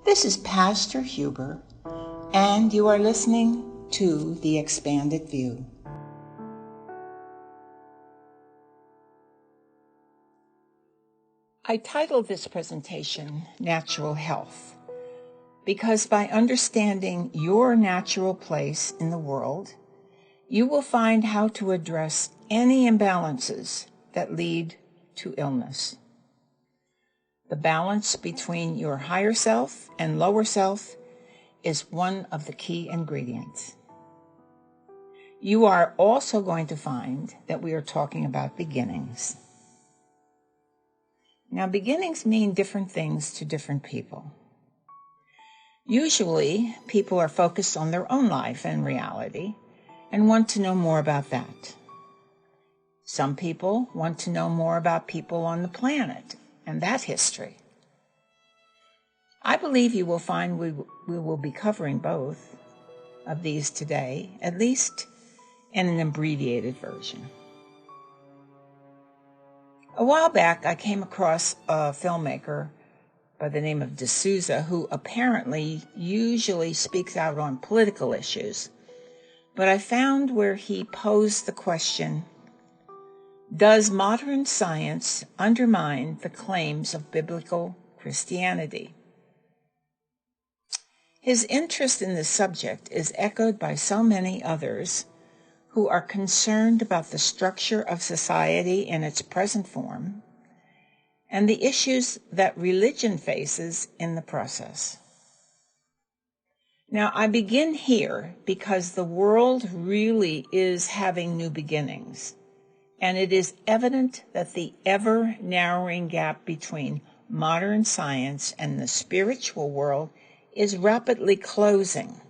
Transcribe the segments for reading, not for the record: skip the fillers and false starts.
This is Pastor Huber, and you are listening to The Expanded View. I titled this presentation Natural Health because by understanding your natural place in the world, you will find how to address any imbalances that lead to illness. The balance between your higher self and lower self is one of the key ingredients. You are also going to find that we are talking about beginnings. Now, beginnings mean different things to different people. Usually, people are focused on their own life and reality and want to know more about that. Some people want to know more about people on the planet and that history. I believe you will find we will be covering both of these today, at least in an abbreviated version. A while back, I came across a filmmaker by the name of D'Souza who apparently usually speaks out on political issues, but I found where he posed the question, does modern science undermine the claims of biblical Christianity? His interest in this subject is echoed by so many others who are concerned about the structure of society in its present form and the issues that religion faces in the process. Now, I begin here because the world really is having new beginnings, and it is evident that the ever-narrowing gap between modern science and the spiritual world is rapidly closing.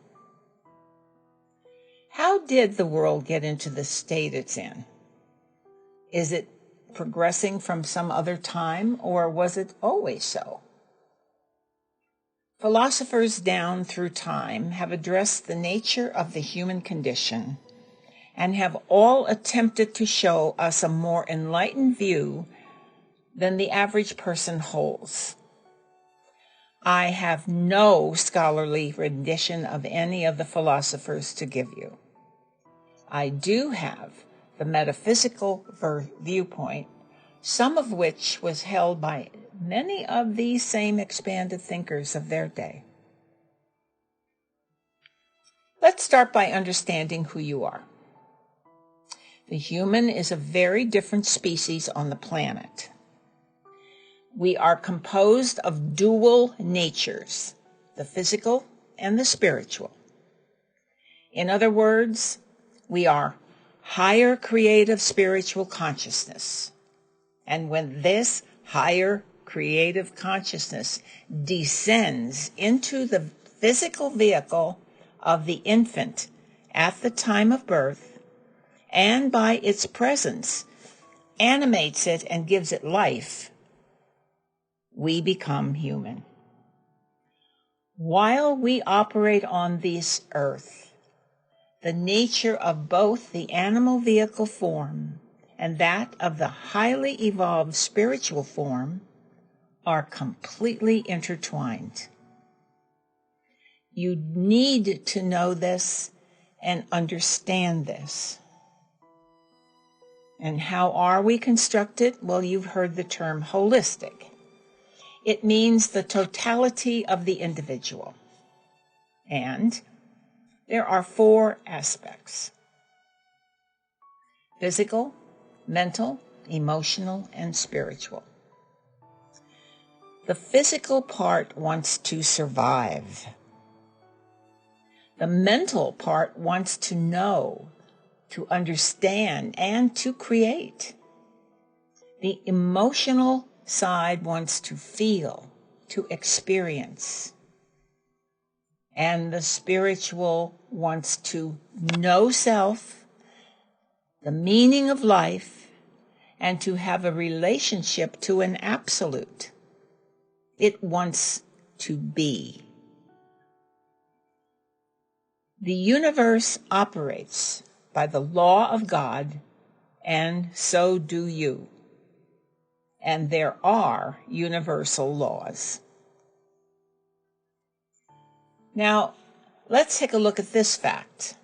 How did the world get into the state it's in? Is it progressing from some other time, or was it always so? Philosophers down through time have addressed the nature of the human condition and have all attempted to show us a more enlightened view than the average person holds. I have no scholarly rendition of any of the philosophers to give you. I do have the metaphysical viewpoint, some of which was held by many of these same expanded thinkers of their day. Let's start by understanding who you are. The human is a very different species on the planet. We are composed of dual natures, the physical and the spiritual. In other words, we are higher creative spiritual consciousness. And when this higher creative consciousness descends into the physical vehicle of the infant at the time of birth, and by its presence animates it and gives it life, we become human. While we operate on this earth, the nature of both the animal vehicle form and that of the highly evolved spiritual form are completely intertwined. You need to know this and understand this. And how are we constructed? Well, you've heard the term holistic. It means the totality of the individual. And there are 4 aspects: physical, mental, emotional, and spiritual. The physical part wants to survive. The mental part wants to know, to understand, and to create. The emotional side wants to feel, to experience. And the spiritual wants to know self, the meaning of life, and to have a relationship to an absolute. It wants to be. The universe operates by the law of God, and so do you. And there are universal laws. Now, let's take a look at this fact.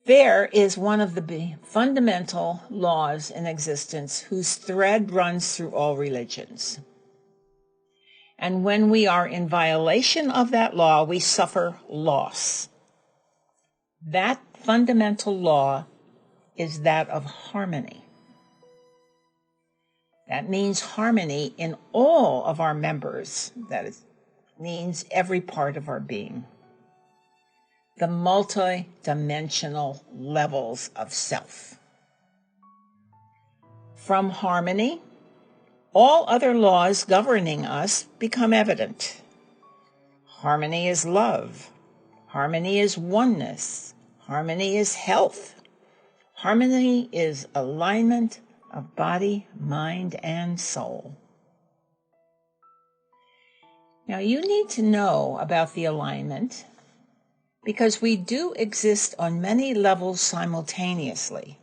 There is one of the fundamental laws in existence whose thread runs through all religions. And when we are in violation of that law, we suffer loss. That fundamental law is that of harmony. That means harmony in all of our members. Means every part of our being. The multi-dimensional levels of self. From harmony, all other laws governing us become evident. Harmony is love. Harmony is oneness. Harmony is health. Harmony is alignment of body, mind, and soul. Now, you need to know about the alignment because we do exist on many levels simultaneously.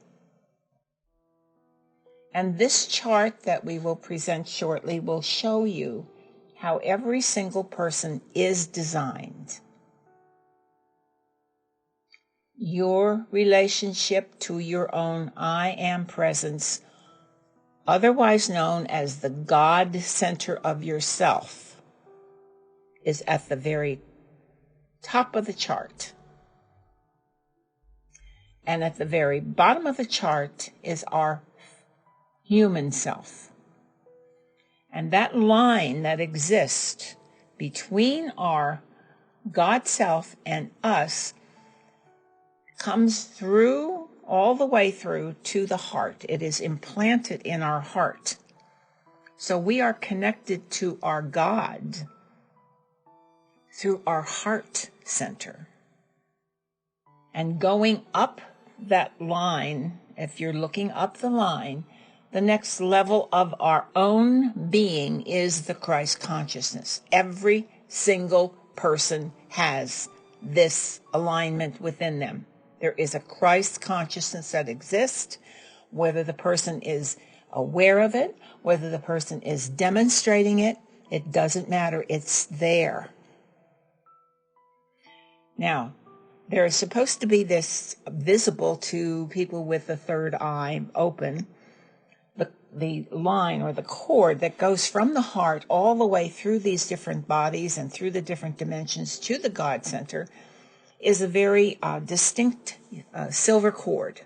And this chart that we will present shortly will show you how every single person is designed. Your relationship to your own I am presence, otherwise known as the God center of yourself, is at the very top of the chart. And at the very bottom of the chart is our human self. And that line that exists between our God self and us comes through, all the way through to the heart. It is implanted in our heart. So we are connected to our God through our heart center. And going up that line, if you're looking up the line, the next level of our own being is the Christ consciousness. Every single person has this alignment within them. There is a Christ consciousness that exists, whether the person is aware of it, whether the person is demonstrating it, it doesn't matter. It's there. Now, there is supposed to be this visible to people with the third eye open, the line or the cord that goes from the heart all the way through these different bodies and through the different dimensions to the God center is a very distinct silver cord.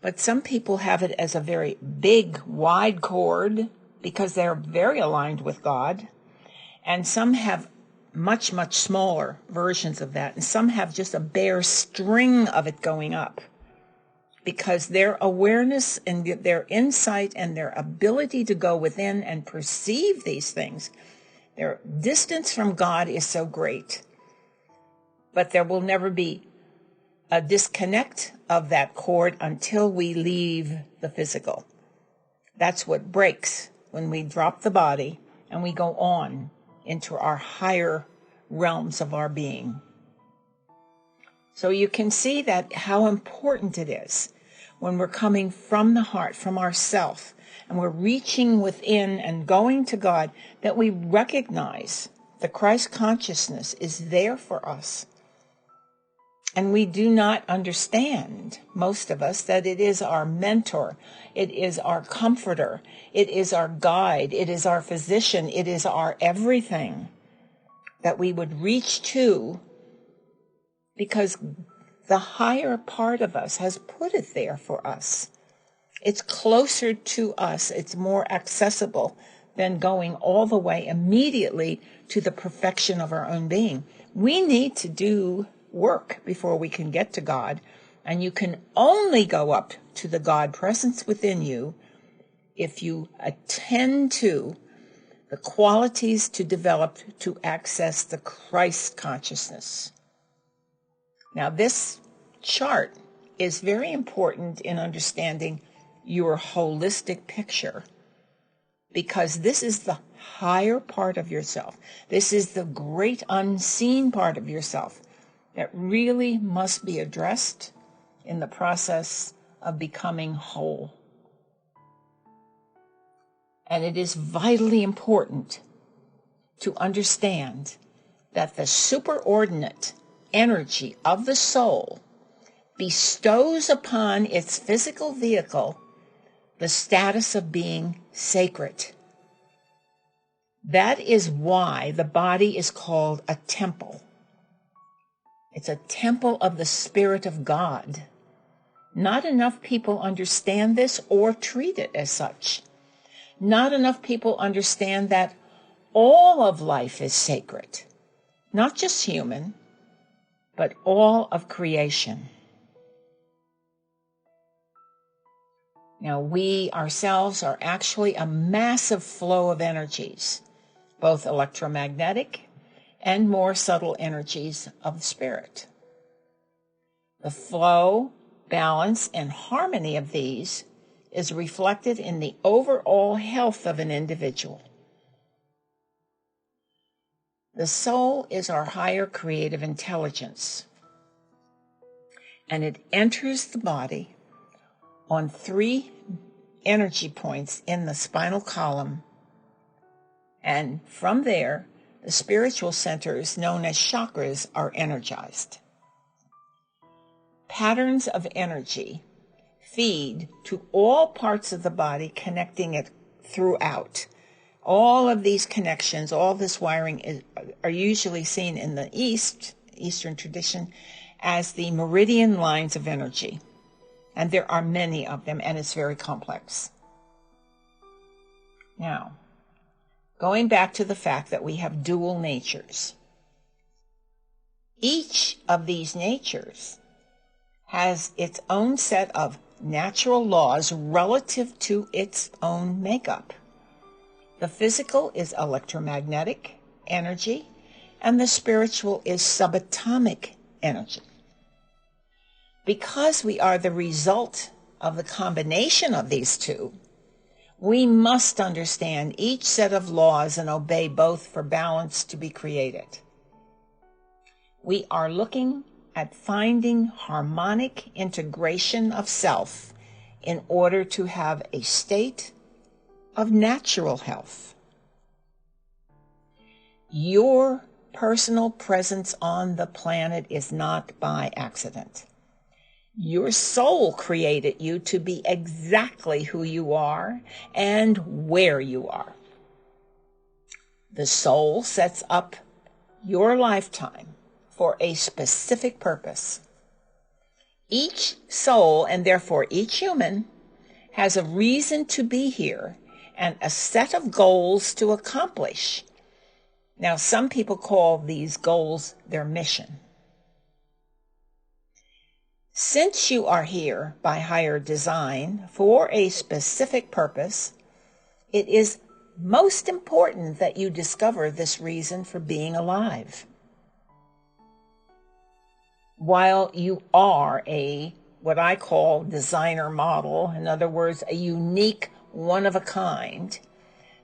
But some people have it as a very big, wide cord because they're very aligned with God. And some have much, much smaller versions of that. And some have just a bare string of it going up because their awareness and their insight and their ability to go within and perceive these things, their distance from God is so great. But there will never be a disconnect of that cord until we leave the physical. That's what breaks when we drop the body and we go on into our higher realms of our being. So you can see that how important it is when we're coming from the heart, from ourself, and we're reaching within and going to God, that we recognize the Christ consciousness is there for us. And we do not understand, most of us, that it is our mentor, it is our comforter, it is our guide, it is our physician, it is our everything that we would reach to because the higher part of us has put it there for us. It's closer to us, it's more accessible than going all the way immediately to the perfection of our own being. We need to do work before we can get to God, and you can only go up to the God presence within you if you attend to the qualities to develop to access the Christ consciousness. Now, this chart is very important in understanding your holistic picture because this is the higher part of yourself. This is the great unseen part of yourself that really must be addressed in the process of becoming whole. And it is vitally important to understand that the superordinate energy of the soul bestows upon its physical vehicle the status of being sacred. That is why the body is called a temple. It's a temple of the Spirit of God. Not enough people understand this or treat it as such. Not enough people understand that all of life is sacred, not just human, but all of creation. Now, we ourselves are actually a massive flow of energies, both electromagnetic and more subtle energies of the spirit. The flow, balance, and harmony of these is reflected in the overall health of an individual. The soul is our higher creative intelligence, and it enters the body on 3 energy points in the spinal column, and from there, the spiritual centers known as chakras are energized. Patterns of energy feed to all parts of the body, connecting it throughout. All of these connections, all this wiring are usually seen in the Eastern tradition as the meridian lines of energy. And there are many of them, and it's very complex. Now, going back to the fact that we have dual natures. Each of these natures has its own set of natural laws relative to its own makeup. The physical is electromagnetic energy, and the spiritual is subatomic energy. Because we are the result of the combination of these two, we must understand each set of laws and obey both for balance to be created. We are looking at finding harmonic integration of self in order to have a state of natural health. Your personal presence on the planet is not by accident. Your soul created you to be exactly who you are and where you are. The soul sets up your lifetime for a specific purpose. Each soul, and therefore each human, has a reason to be here and a set of goals to accomplish. Now, some people call these goals their mission. Since you are here by higher design for a specific purpose, it is most important that you discover this reason for being alive. While you are what I call designer model, in other words, a unique one of a kind,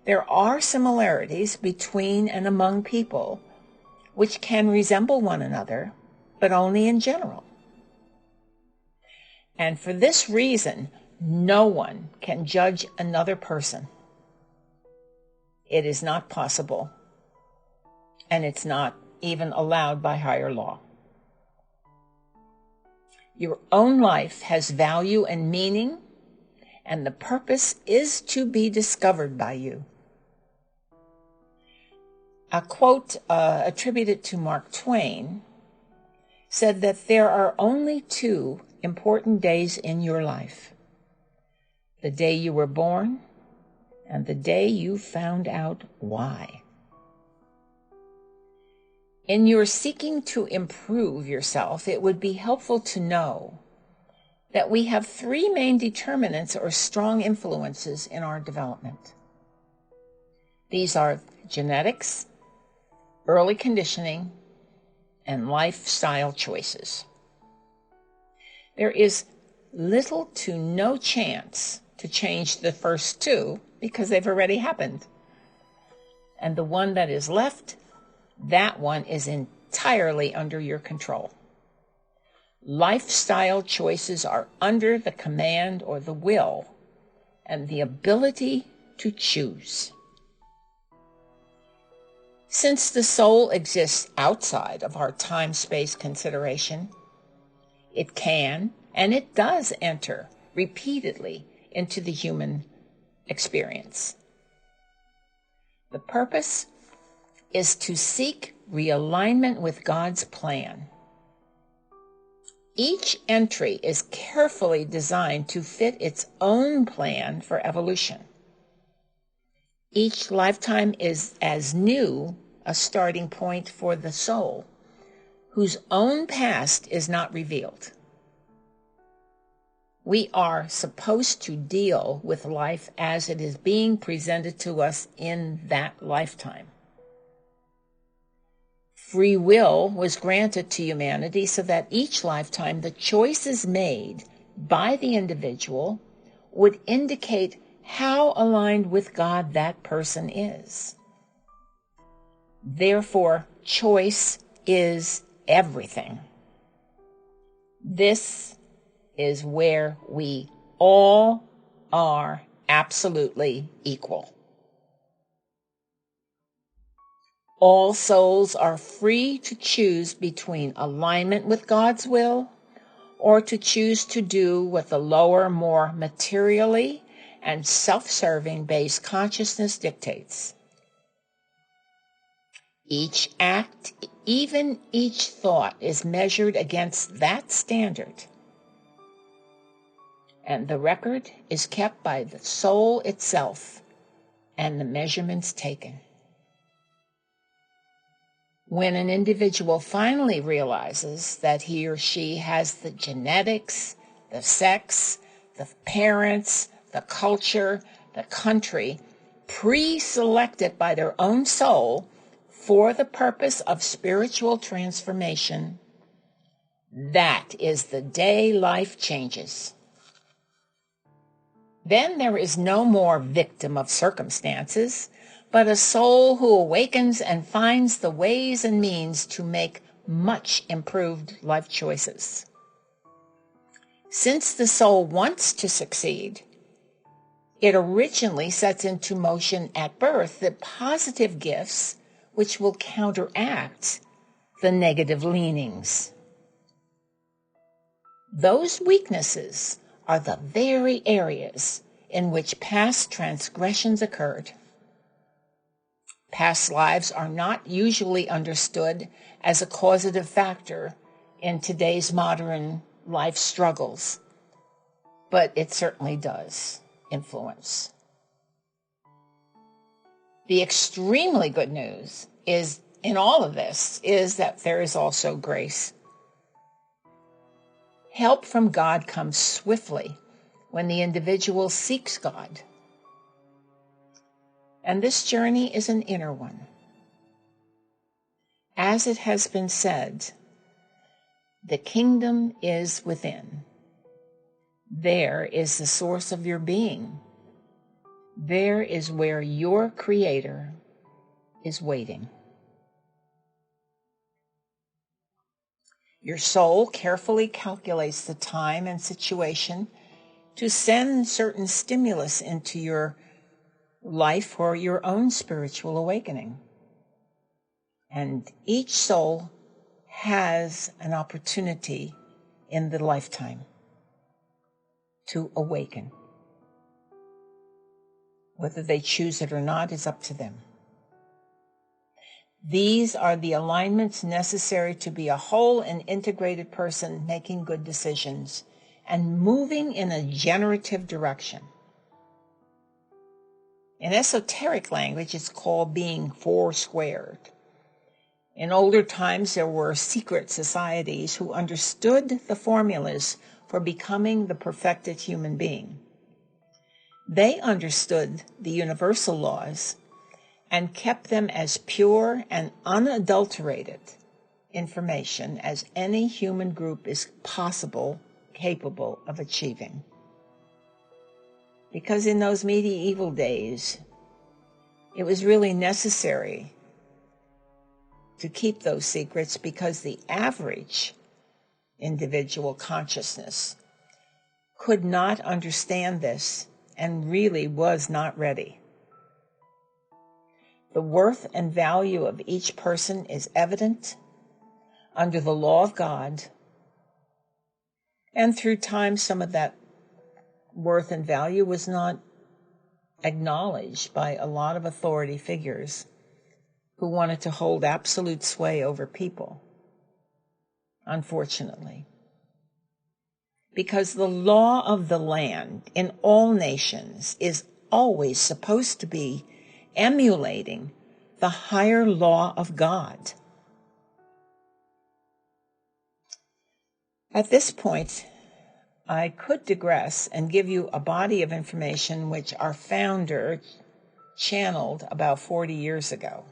there are similarities between and among people which can resemble one another, but only in general. And for this reason, no one can judge another person. It is not possible, and it's not even allowed by higher law. Your own life has value and meaning, and the purpose is to be discovered by you. A quote attributed to Mark Twain said that there are only 2 important days in your life: the day you were born and the day you found out why. In your seeking to improve yourself, it would be helpful to know that we have 3 main determinants or strong influences in our development. These are genetics, early conditioning, and lifestyle choices. There is little to no chance to change the first 2 because they've already happened. And the one that is left, that one is entirely under your control. Lifestyle choices are under the command or the will and the ability to choose. Since the soul exists outside of our time-space consideration, it can and it does enter repeatedly into the human experience. The purpose is to seek realignment with God's plan. Each entry is carefully designed to fit its own plan for evolution. Each lifetime is as new a starting point for the soul, whose own past is not revealed. We are supposed to deal with life as it is being presented to us in that lifetime. Free will was granted to humanity so that each lifetime the choices made by the individual would indicate how aligned with God that person is. Therefore, choice is everything. This is where we all are absolutely equal. All souls are free to choose between alignment with God's will or to choose to do what the lower, more materially and self-serving based consciousness dictates. Each act, even each thought, is measured against that standard. And the record is kept by the soul itself and the measurements taken. When an individual finally realizes that he or she has the genetics, the sex, the parents, the culture, the country pre-selected by their own soul for the purpose of spiritual transformation, that is the day life changes. Then there is no more victim of circumstances, but a soul who awakens and finds the ways and means to make much improved life choices. Since the soul wants to succeed, it originally sets into motion at birth the positive gifts which will counteract the negative leanings. Those weaknesses are the very areas in which past transgressions occurred. Past lives are not usually understood as a causative factor in today's modern life struggles, but it certainly does influence. The extremely good news is in all of this is that there is also grace. Help from God comes swiftly when the individual seeks God. And this journey is an inner one. As it has been said, the kingdom is within. There is the source of your being. There is where your Creator is waiting. Your soul carefully calculates the time and situation to send certain stimulus into your life for your own spiritual awakening. And each soul has an opportunity in the lifetime to awaken. Whether they choose it or not is up to them. These are the alignments necessary to be a whole and integrated person making good decisions and moving in a generative direction. In esoteric language, it's called being four-squared. In older times, there were secret societies who understood the formulas for becoming the perfected human being. They understood the universal laws and kept them as pure and unadulterated information as any human group is capable of achieving. Because in those medieval days, it was really necessary to keep those secrets because the average individual consciousness could not understand this and really was not ready. The worth and value of each person is evident under the law of God, and through time some of that worth and value was not acknowledged by a lot of authority figures who wanted to hold absolute sway over people, unfortunately. Because the law of the land in all nations is always supposed to be emulating the higher law of God. At this point, I could digress and give you a body of information which our founder channeled about 40 years ago.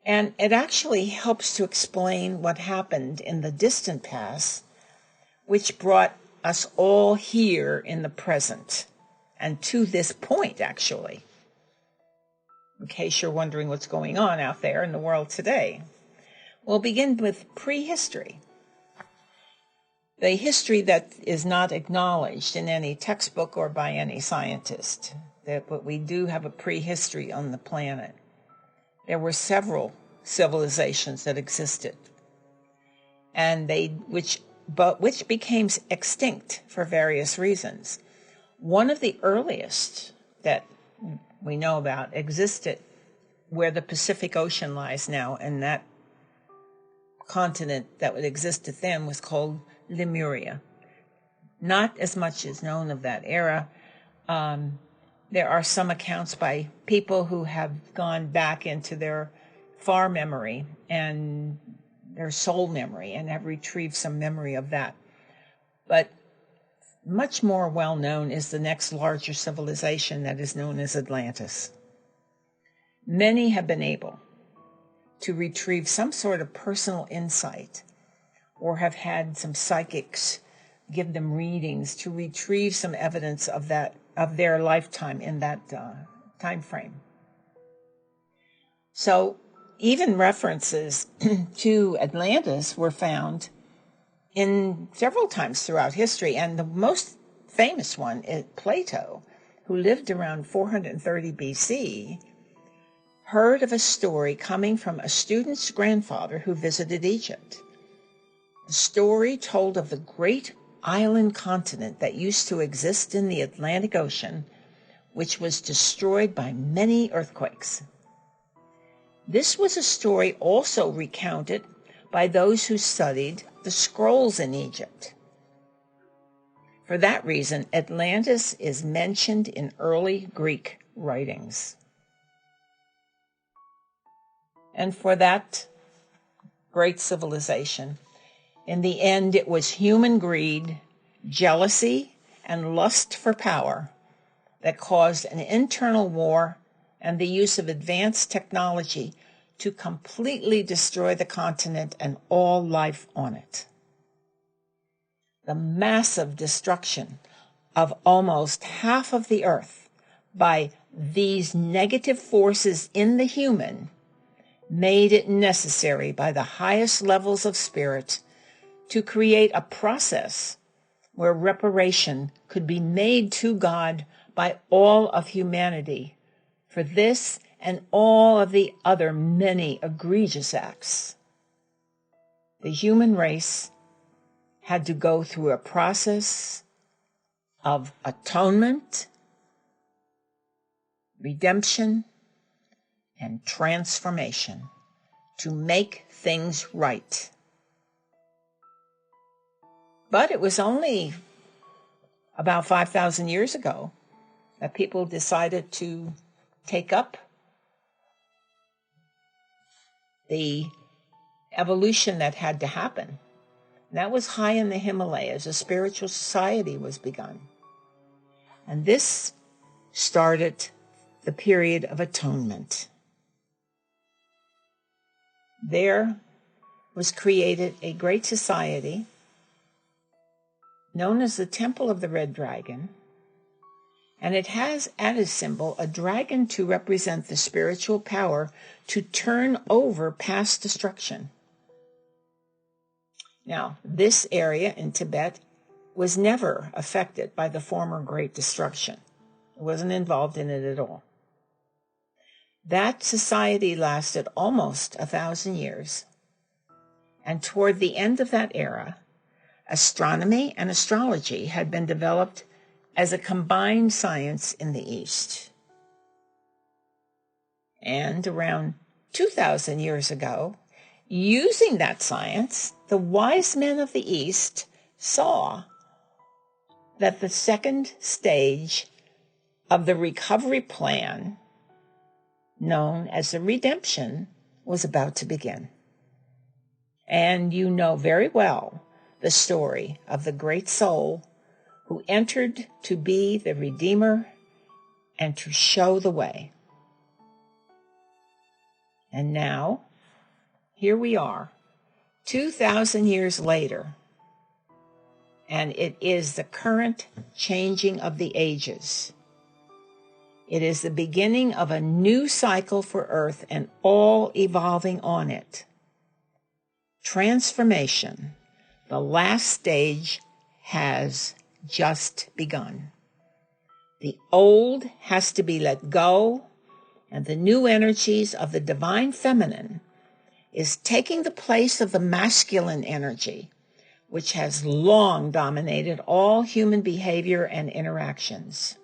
And it actually helps to explain what happened in the distant past, which brought us all here in the present, and to this point, actually, in case you're wondering what's going on out there in the world today. We'll begin with prehistory, the history that is not acknowledged in any textbook or by any scientist, but we do have a prehistory on the planet. There were several civilizations that existed, and which became extinct for various reasons. One of the earliest that we know about existed where the Pacific Ocean lies now, and that continent that existed then was called Lemuria. Not as much is known of that era. There are some accounts by people who have gone back into their far memory and their soul memory and have retrieved some memory of that. But much more well known is the next larger civilization that is known as Atlantis. Many have been able to retrieve some sort of personal insight or have had some psychics give them readings to retrieve some evidence of their lifetime in that time frame. So even references to Atlantis were found in several times throughout history, and the most famous one is Plato, who lived around 430 BC, heard of a story coming from a student's grandfather who visited Egypt. The story told of the great island continent that used to exist in the Atlantic Ocean, which was destroyed by many earthquakes. This was a story also recounted by those who studied the scrolls in Egypt. For that reason, Atlantis is mentioned in early Greek writings. And for that great civilization, in the end, it was human greed, jealousy, and lust for power that caused an internal war and the use of advanced technology to completely destroy the continent and all life on it. The massive destruction of almost half of the earth by these negative forces in the human made it necessary by the highest levels of spirit to create a process where reparation could be made to God by all of humanity for this and all of the other many egregious acts. The human race had to go through a process of atonement, redemption, and transformation to make things right. But it was only about 5,000 years ago that people decided to take up the evolution that had to happen. And that was high in the Himalayas. A spiritual society was begun. And this started the period of atonement. There was created a great society known as the Temple of the Red Dragon, and it has as its symbol a dragon to represent the spiritual power to turn over past destruction. Now, this area in Tibet was never affected by the former Great Destruction. It wasn't involved in it at all. That society lasted almost 1,000 years, and toward the end of that era, astronomy and astrology had been developed as a combined science in the East. And around 2,000 years ago, using that science, the wise men of the East saw that the second stage of the recovery plan, known as the redemption, was about to begin. And you know very well the story of the great soul who entered to be the Redeemer and to show the way. And now, here we are, 2,000 years later, and it is the current changing of the ages. It is the beginning of a new cycle for Earth and all evolving on it. Transformation, the last stage, has just begun. The old has to be let go, and the new energies of the divine feminine is taking the place of the masculine energy, which has long dominated all human behavior and interactions.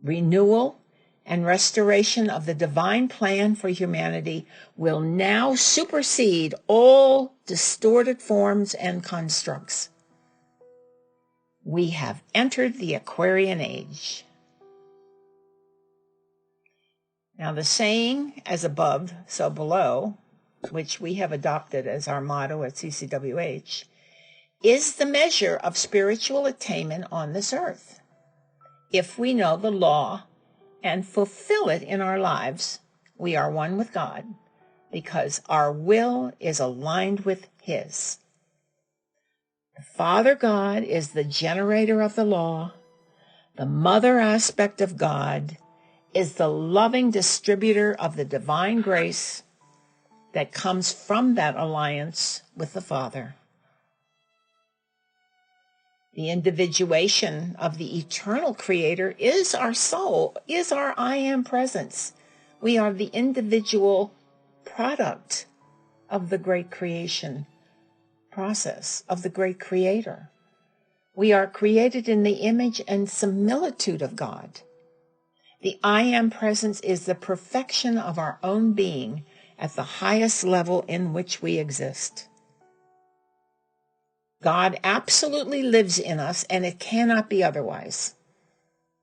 Renewal and restoration of the divine plan for humanity will now supersede all distorted forms and constructs. We have entered the Aquarian age. Now, the saying, as above, so below, which we have adopted as our motto at CCWH, is the measure of spiritual attainment on this earth. If we know the law and fulfill it in our lives, we are one with God, because our will is aligned with His. The Father God is the generator of the law. The mother aspect of God is the loving distributor of the divine grace that comes from that alliance with the Father. The individuation of the eternal Creator is our soul, is our I am presence. We are the individual product of the great creation process, of the great Creator. We are created in the image and similitude of God. The I am presence is the perfection of our own being at the highest level in which we exist. God absolutely lives in us, and it cannot be otherwise.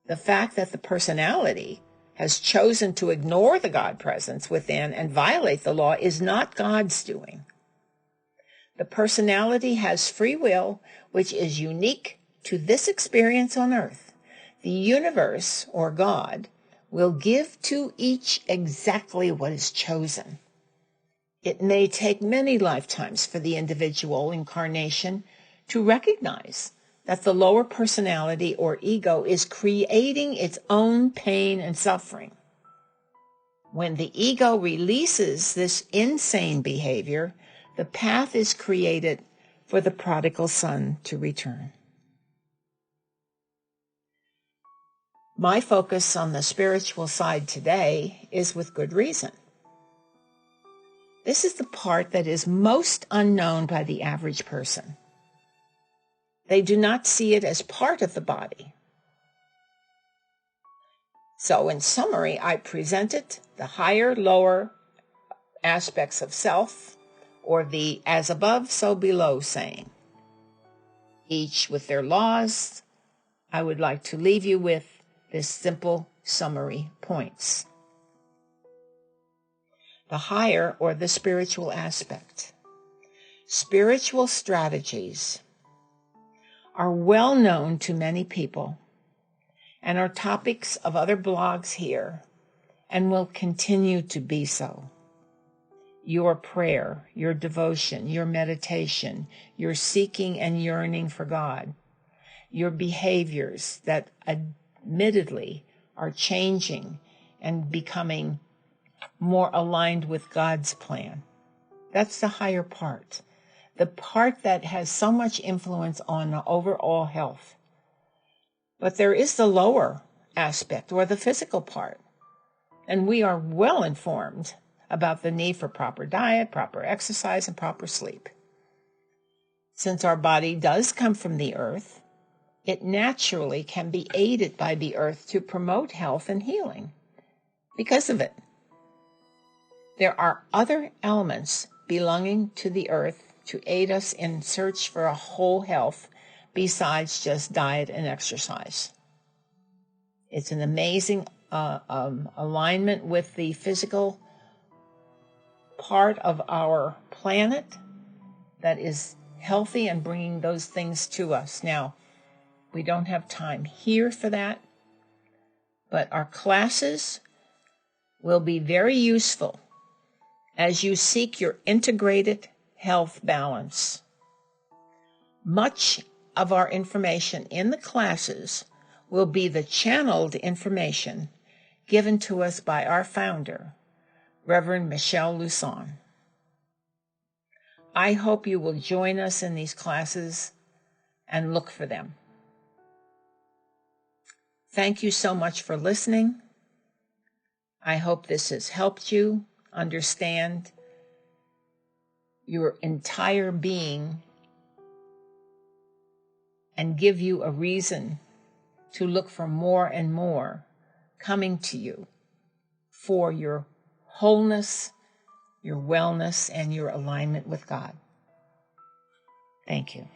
The fact that the personality has chosen to ignore the God presence within and violate the law is not God's doing. The personality has free will, which is unique to this experience on earth. The universe, or God, will give to each exactly what is chosen. It may take many lifetimes for the individual incarnation to recognize that the lower personality or ego is creating its own pain and suffering. When the ego releases this insane behavior, the path is created for the prodigal son to return. My focus on the spiritual side today is with good reason. This is the part that is most unknown by the average person. They do not see it as part of the body. So in summary, I presented the higher, lower aspects of self, or the as above, so below saying. Each with their laws. I would like to leave you with this simple summary points. The higher, or the spiritual aspect. Spiritual strategies are well known to many people and are topics of other blogs here and will continue to be so. Your prayer, your devotion, your meditation, your seeking and yearning for God, your behaviors that admittedly are changing and becoming more aligned with God's plan. That's the higher part, the part that has so much influence on overall health. But there is the lower aspect, or the physical part. And we are well informed about the need for proper diet, proper exercise, and proper sleep. Since our body does come from the earth, it naturally can be aided by the earth to promote health and healing because of it. There are other elements belonging to the earth to aid us in search for a whole health besides just diet and exercise. It's an amazing alignment with the physical part of our planet that is healthy and bringing those things to us. Now, we don't have time here for that, but our classes will be very useful as you seek your integrated health balance. Much of our information in the classes will be the channeled information given to us by our founder, Reverend Michelle Luson. I hope you will join us in these classes and look for them. Thank you so much for listening. I hope this has helped you understand your entire being and give you a reason to look for more and more coming to you for your wholeness, your wellness, and your alignment with God. Thank you.